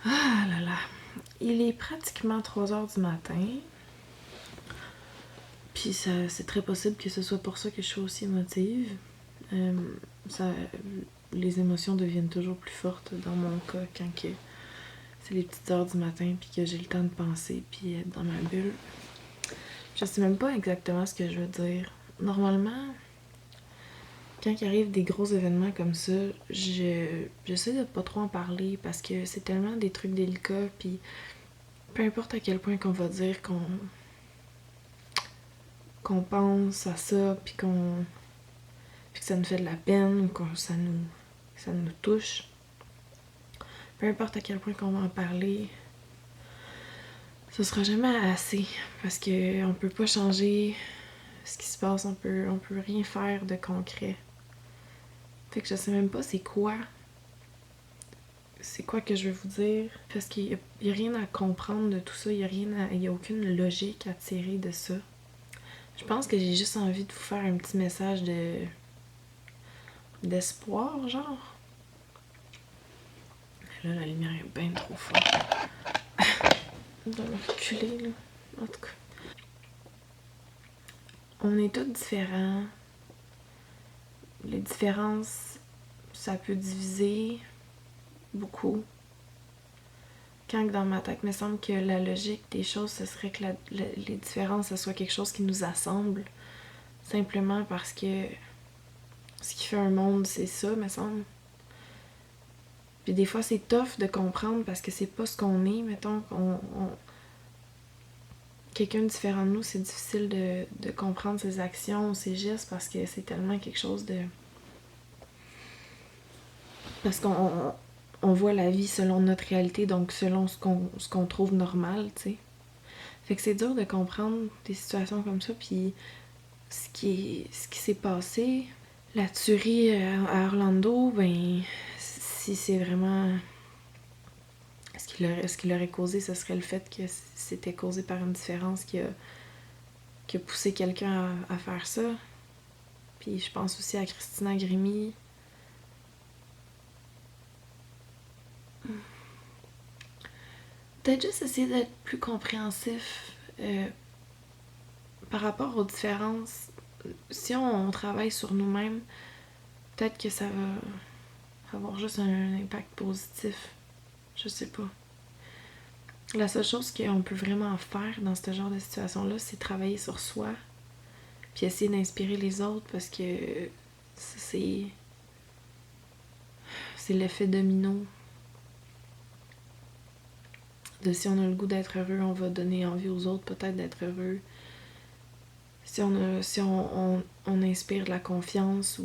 Ah là là. Il est pratiquement 3 heures du matin. Puis c'est très possible que ce soit pour ça que je suis aussi émotive. Ça, les émotions deviennent toujours plus fortes dans mon cas quand c'est les petites heures du matin puis que j'ai le temps de penser puis être dans ma bulle. Je sais même pas exactement ce que je veux dire. Normalement, quand il arrive des gros événements comme ça, j'essaie de pas trop en parler parce que c'est tellement des trucs délicats puis peu importe à quel point qu'on va dire qu'on pense à ça puis que ça nous fait de la peine ou que ça nous touche, peu importe à quel point qu'on va en parler, ce sera jamais assez parce que on peut pas changer ce qui se passe, on peut rien faire de concret. Fait que je sais même pas c'est quoi que je vais vous dire parce qu'il y a rien à comprendre de tout ça, il y a aucune logique à tirer de ça. Je pense que j'ai juste envie de vous faire un petit message d'espoir, genre. Là, la lumière est bien trop forte. Je dois me reculer, là. En tout cas. On est tous différents. Les différences, ça peut diviser beaucoup. Quand dans ma tête, il me semble que la logique des choses, ce serait que les différences, ce soit quelque chose qui nous assemble. Simplement parce que ce qui fait un monde, c'est ça, me semble. Puis des fois, c'est tough de comprendre parce que c'est pas ce qu'on est. Mettons, quelqu'un de différent de nous, c'est difficile de comprendre ses actions ou ses gestes parce que c'est tellement quelque chose de... Parce qu'on voit la vie selon notre réalité, donc selon ce qu'on trouve normal, tu sais. Fait que c'est dur de comprendre des situations comme ça, puis ce qui s'est passé, la tuerie à Orlando, ben, si c'est vraiment... Ce qui l'aurait causé, ce serait le fait que c'était causé par une différence qui a poussé quelqu'un à faire ça. Puis je pense aussi à Christina Grimmie. Peut-être juste essayer d'être plus compréhensif par rapport aux différences. Si on travaille sur nous-mêmes, peut-être que ça va avoir juste un impact positif. Je sais pas. La seule chose qu'on peut vraiment faire dans ce genre de situation-là, c'est travailler sur soi, puis essayer d'inspirer les autres parce que c'est l'effet domino. De si on a le goût d'être heureux, on va donner envie aux autres peut-être d'être heureux. Si on inspire de la confiance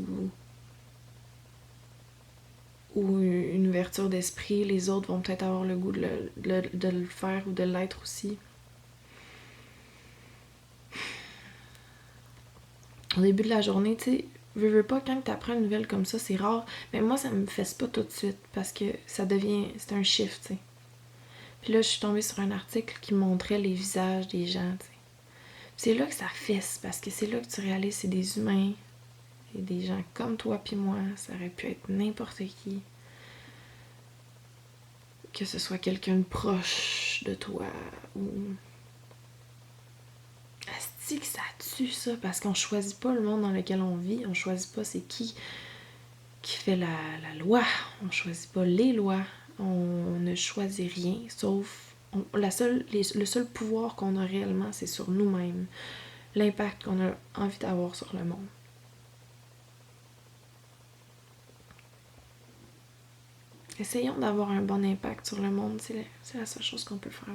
ou une ouverture d'esprit, les autres vont peut-être avoir le goût de le faire ou de l'être aussi. Au début de la journée, tu sais, veux pas, quand tu apprends une nouvelle comme ça, c'est rare, mais moi, ça me fesse pas tout de suite parce que c'est un shift, tu sais. Puis là, je suis tombée sur un article qui montrait les visages des gens, tu sais. C'est là que ça fesse parce que c'est là que tu réalises que c'est des humains, c'est des gens comme toi puis moi, ça aurait pu être n'importe qui. Que ce soit quelqu'un de proche de toi ou... Asti que ça tue ça, parce qu'on choisit pas le monde dans lequel on vit, on choisit pas c'est qui fait la loi, on choisit pas les lois, on ne choisit rien, sauf... le seul pouvoir qu'on a réellement, c'est sur nous-mêmes, l'impact qu'on a envie d'avoir sur le monde. Essayons d'avoir un bon impact sur le monde, c'est la seule chose qu'on peut faire.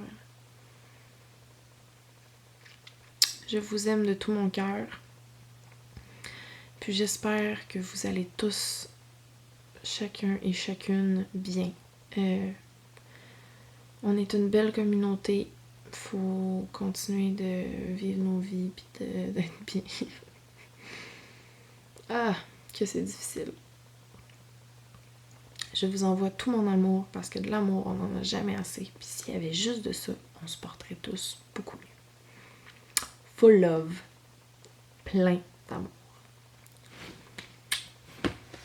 Je vous aime de tout mon cœur. Puis j'espère que vous allez tous, chacun et chacune, bien. On est une belle communauté. Faut continuer de vivre nos vies puis d'être bien. Ah, que c'est difficile. Je vous envoie tout mon amour parce que de l'amour, on n'en a jamais assez. Puis s'il y avait juste de ça, on se porterait tous beaucoup mieux. Full love. Plein d'amour.